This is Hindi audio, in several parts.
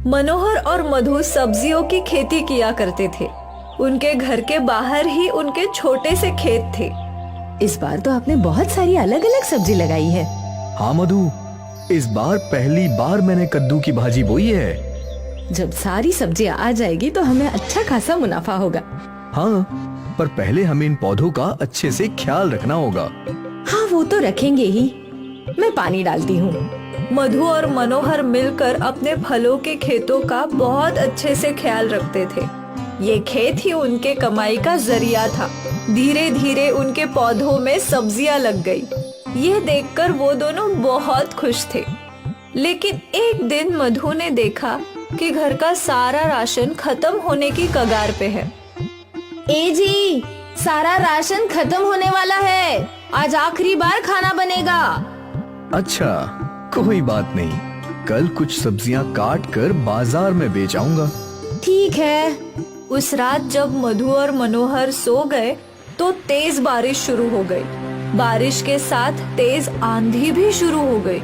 मनोहर और मधु सब्जियों की खेती किया करते थे। उनके घर के बाहर ही उनके छोटे से खेत थे। इस बार तो आपने बहुत सारी अलग अलग सब्जी लगाई है। हाँ मधु, इस बार पहली बार मैंने कद्दू की भाजी बोई है। जब सारी सब्जियां आ जाएगी तो हमें अच्छा खासा मुनाफा होगा। हाँ, पर पहले हमें इन पौधों का अच्छे से ख्याल रखना होगा। हाँ, वो तो रखेंगे ही। मैं पानी डालती हूँ। मधु और मनोहर मिलकर अपने फलों के खेतों का बहुत अच्छे से ख्याल रखते थे। ये खेत ही उनके कमाई का जरिया था। धीरे धीरे उनके पौधों में सब्जियां लग गई। ये देखकर वो दोनों बहुत खुश थे। लेकिन एक दिन मधु ने देखा कि घर का सारा राशन खत्म होने की कगार पे है। ए जी, सारा राशन खत्म होने वाला है। आज आखिरी बार खाना बनेगा। अच्छा, कोई बात नहीं। कल कुछ सब्जियां काट कर बाजार में बेच आऊंगा। ठीक है। उस रात जब मधु और मनोहर सो गए तो तेज बारिश शुरू हो गई। बारिश के साथ तेज आंधी भी शुरू हो गई।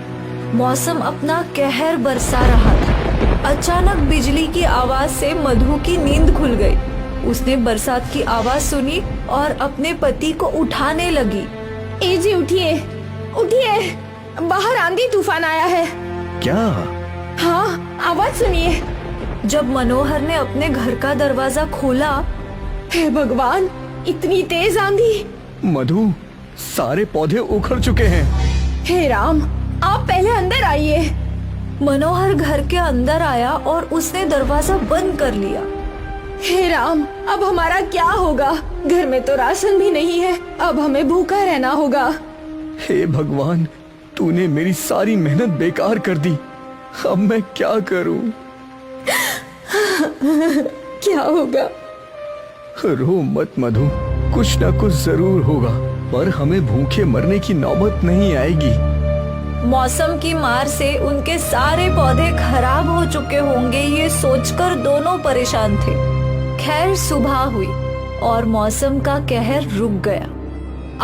मौसम अपना कहर बरसा रहा था। अचानक बिजली की आवाज से मधु की नींद खुल गई। उसने बरसात की आवाज सुनी और अपने पति को उठाने लगी। ए जी, उठिए उठिए, बाहर आंधी तूफान आया है। क्या? हाँ, आवाज सुनिए। जब मनोहर ने अपने घर का दरवाजा खोला, हे भगवान, इतनी तेज आंधी! मधु, सारे पौधे उखड़ चुके हैं। हे राम, आप पहले अंदर आइए। मनोहर घर के अंदर आया और उसने दरवाजा बंद कर लिया। हे राम, अब हमारा क्या होगा? घर में तो राशन भी नहीं है। अब हमें भूखा रहना होगा। हे भगवान, तूने मेरी सारी मेहनत बेकार कर दी। अब मैं क्या करूं? क्या होगा? रो मत मधु, कुछ ना कुछ जरूर होगा, पर हमें भूखे मरने की नौबत नहीं आएगी। मौसम की मार से उनके सारे पौधे खराब हो चुके होंगे, ये सोचकर दोनों परेशान थे। खैर, सुबह हुई और मौसम का कहर रुक गया।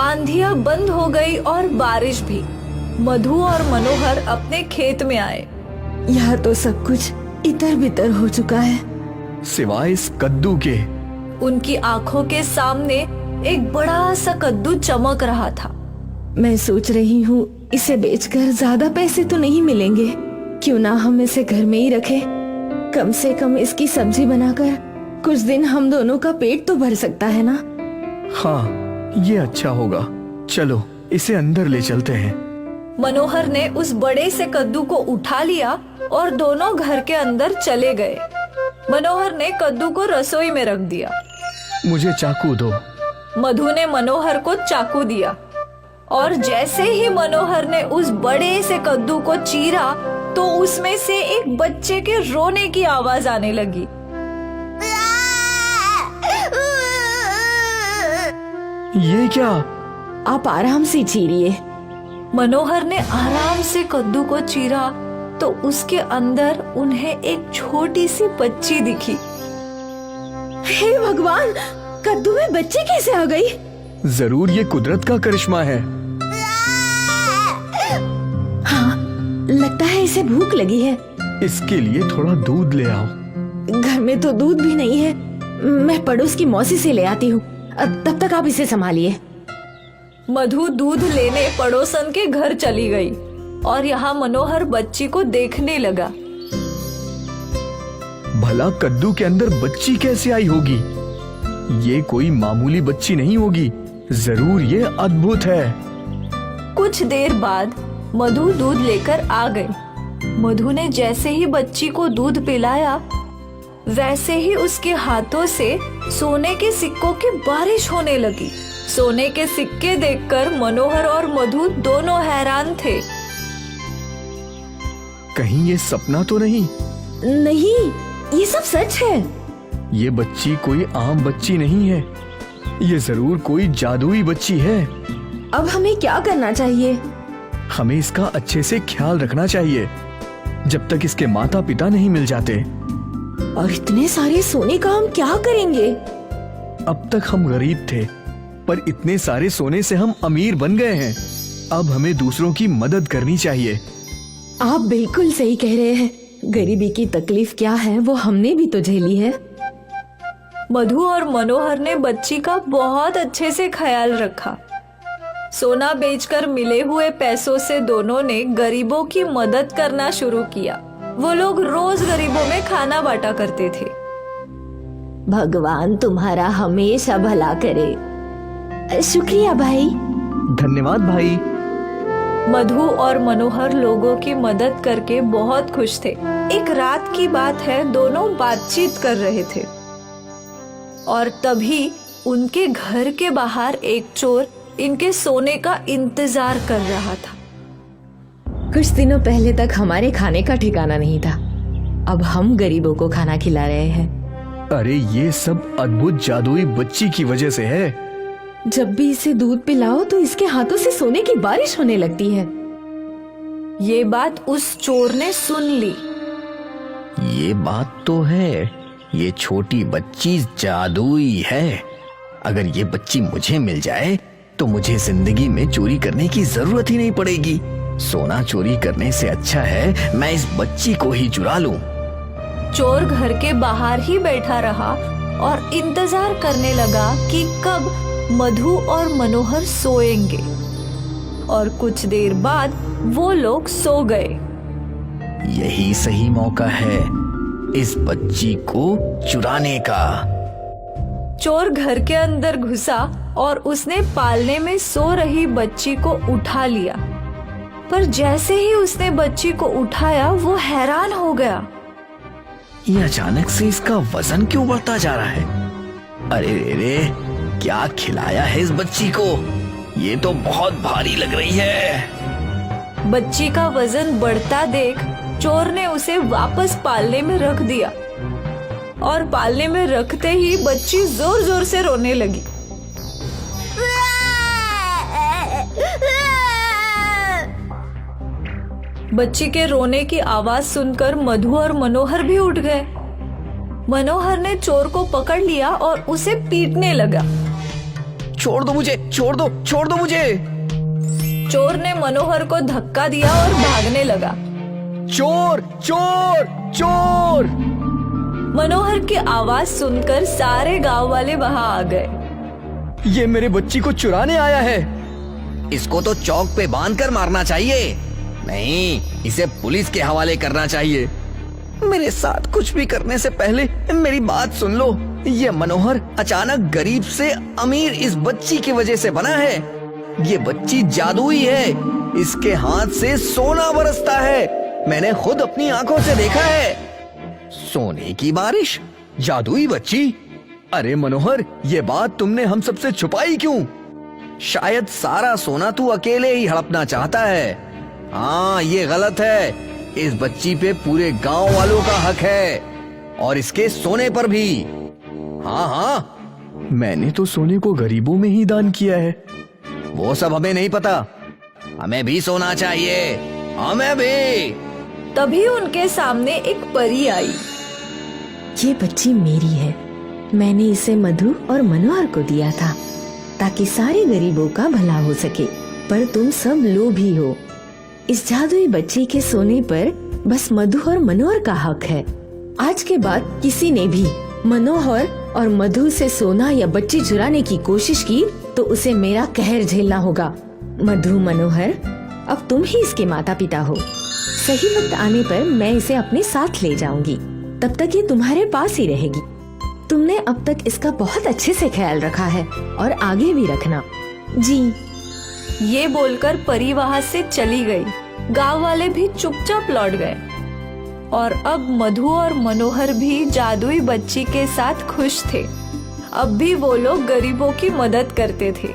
आंधियां बंद हो गई और बारिश भी। मधु और मनोहर अपने खेत में आए। यहाँ तो सब कुछ इतर बितर हो चुका है, सिवाय इस कद्दू के। उनकी आंखों के सामने एक बड़ा सा कद्दू चमक रहा था। मैं सोच रही हूँ, इसे बेचकर ज्यादा पैसे तो नहीं मिलेंगे। क्यों ना हम इसे घर में ही रखें? कम से कम इसकी सब्जी बनाकर कुछ दिन हम दोनों का पेट तो भर सकता है ना? हाँ, ये अच्छा होगा। चलो, इसे अंदर ले चलते हैं। मनोहर ने उस बड़े से कद्दू को उठा लिया और दोनों घर के अंदर चले गए। मनोहर ने कद्दू को रसोई में रख दिया। मुझे चाकू दो। मधु ने मनोहर को चाकू दिया और जैसे ही मनोहर ने उस बड़े से कद्दू को चीरा तो उसमें से एक बच्चे के रोने की आवाज आने लगी। ये क्या? आप आराम से चीरिए। मनोहर ने आराम से कद्दू को चीरा तो उसके अंदर उन्हें एक छोटी सी बच्ची दिखी। हे भगवान, कद्दू में बच्ची कैसे आ गई? जरूर ये कुदरत का करिश्मा है। हाँ, लगता है इसे भूख लगी है। इसके लिए थोड़ा दूध ले आओ। घर में तो दूध भी नहीं है। मैं पड़ोस की मौसी से ले आती हूँ। तब तक आप इसे संभालिए। मधु दूध लेने पड़ोसन के घर चली गई और यहाँ मनोहर बच्ची को देखने लगा। भला कद्दू के अंदर बच्ची कैसे आई होगी? ये कोई मामूली बच्ची नहीं होगी। जरूर ये अद्भुत है। कुछ देर बाद मधु दूध लेकर आ गई। मधु ने जैसे ही बच्ची को दूध पिलाया, वैसे ही उसके हाथों से सोने के सिक्कों की बारिश होने लगी। सोने के सिक्के देखकर मनोहर और मधु दोनों हैरान थे। कहीं ये सपना तो नहीं? नहीं, ये सब सच है। ये बच्ची कोई आम बच्ची नहीं है। ये जरूर कोई जादुई बच्ची है। अब हमें क्या करना चाहिए? हमें इसका अच्छे से ख्याल रखना चाहिए जब तक इसके माता पिता नहीं मिल जाते। और इतने सारे सोने का हम क्या करेंगे? अब तक हम गरीब थे, पर इतने सारे सोने से हम अमीर बन गए हैं। अब हमें दूसरों की मदद करनी चाहिए। आप बिल्कुल सही कह रहे हैं। गरीबी की तकलीफ क्या है वो हमने भी तो झेली है। मधु और मनोहर ने बच्ची का बहुत अच्छे से ख्याल रखा। सोना बेचकर मिले हुए पैसों से दोनों ने गरीबों की मदद करना शुरू किया। वो लोग रोज गरीबों में खाना बांटा करते थे। भगवान तुम्हारा हमेशा भला करे। शुक्रिया भाई। धन्यवाद भाई। मधु और मनोहर लोगों की मदद करके बहुत खुश थे। एक रात की बात है, दोनों बातचीत कर रहे थे और तभी उनके घर के बाहर एक चोर इनके सोने का इंतजार कर रहा था। कुछ दिनों पहले तक हमारे खाने का ठिकाना नहीं था, अब हम गरीबों को खाना खिला रहे हैं। अरे ये सब अद्भुत जादुई बच्ची की वजह से है। जब भी इसे दूध पिलाओ तो इसके हाथों से सोने की बारिश होने लगती है। ये बात उस चोर ने सुन ली। ये बात तो है, ये छोटी बच्ची जादुई है। अगर ये बच्ची मुझे मिल जाए तो मुझे जिंदगी में चोरी करने की जरूरत ही नहीं पड़ेगी। सोना चोरी करने से अच्छा है मैं इस बच्ची को ही चुरा लूं। चोर घर के बाहर ही बैठा रहा और इंतजार करने लगा कि कब मधु और मनोहर सोएंगे। और कुछ देर बाद वो लोग सो गए। यही सही मौका है इस बच्ची को चुराने का। चोर घर के अंदर घुसा और उसने पालने में सो रही बच्ची को उठा लिया। पर जैसे ही उसने बच्ची को उठाया वो हैरान हो गया। ये अचानक से इसका वजन क्यों बढ़ता जा रहा है? अरे रे, क्या खिलाया है इस बच्ची को? ये तो बहुत भारी लग रही है। बच्ची का वजन बढ़ता देख चोर ने उसे वापस पालने में रख दिया और पालने में रखते ही बच्ची जोर जोर से रोने लगी। बच्ची के रोने की आवाज सुनकर मधु और मनोहर भी उठ गए। मनोहर ने चोर को पकड़ लिया और उसे पीटने लगा। छोड़ दो मुझे, छोड़ दो मुझे। चोर ने मनोहर को धक्का दिया और भागने लगा। चोर चोर चोर। मनोहर की आवाज सुनकर सारे गांव वाले वहां आ गए। ये मेरे बच्ची को चुराने आया है। इसको तो चौक पे बांधकर मारना चाहिए, नहीं इसे पुलिस के हवाले करना चाहिए। मेरे साथ कुछ भी करने से पहले मेरी बात सुन लो। ये मनोहर अचानक गरीब से अमीर इस बच्ची की वजह से बना है। ये बच्ची जादुई है, इसके हाथ से सोना बरसता है। मैंने खुद अपनी आंखों से देखा है। सोने की बारिश, जादुई बच्ची। अरे मनोहर, ये बात तुमने हम सबसे छुपाई क्यों? शायद सारा सोना तू अकेले ही हड़पना चाहता है। हाँ, ये गलत है। इस बच्ची पे पूरे गांव वालों का हक है और इसके सोने पर भी। हाँ हाँ, मैंने तो सोने को गरीबों में ही दान किया है। वो सब हमें नहीं पता। हमें भी सोना चाहिए, हमें भी। तभी उनके सामने एक परी आई। ये बच्ची मेरी है, मैंने इसे मधु और मनोहर को दिया था ताकि सारे गरीबों का भला हो सके। पर तुम सब लोभी हो। इस जादुई बच्ची के सोने पर बस मधु और मनोहर का हक है। आज के बाद किसी ने भी मनोहर और मधु से सोना या बच्ची चुराने की कोशिश की तो उसे मेरा कहर झेलना होगा। मधु, मनोहर, अब तुम ही इसके माता पिता हो। सही वक्त आने पर मैं इसे अपने साथ ले जाऊंगी, तब तक ये तुम्हारे पास ही रहेगी। तुमने अब तक इसका बहुत अच्छे से ख्याल रखा है और आगे भी रखना। जी। ये बोलकर परी वहां से चली गई। गांव वाले भी चुपचाप लौट गए और अब मधु और मनोहर भी जादुई बच्ची के साथ खुश थे। अब भी वो लोग गरीबों की मदद करते थे।